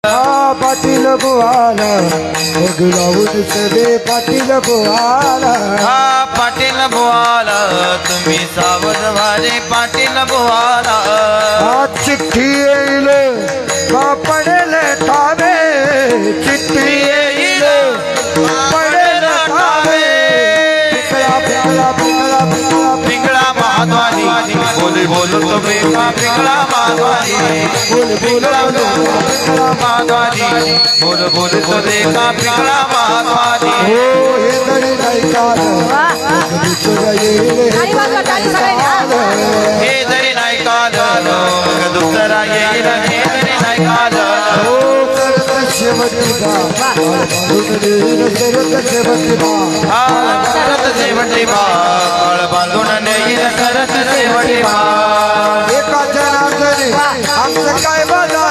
पाटील बुवाला गुलावून सदे पाटील बुवाला पाटील बुवाला तुम्ही सावध व्हारे पाटील बुवाला चिठ्ठी येईल का पडेल ठावे चिठ्ठी येईल पडेल ठावे पिंगळा महाद्वारी बोल बोल तुम्ही पिंगळा महाद्वारी बोल पिंगळा महाद्वारी बोल बोल तुम्ही पिंगळा महाद्वारी हो हे तरी नाही काल दुसरं येईल हे जरी नाही काल दुसरा येईल हे जरी नाही काल हो करत शेवटी करत शेवटी करत शेवटी बाळ बांधून नेईल करत शेवटी बाळ एका जनार्दनी आमचं काय बघा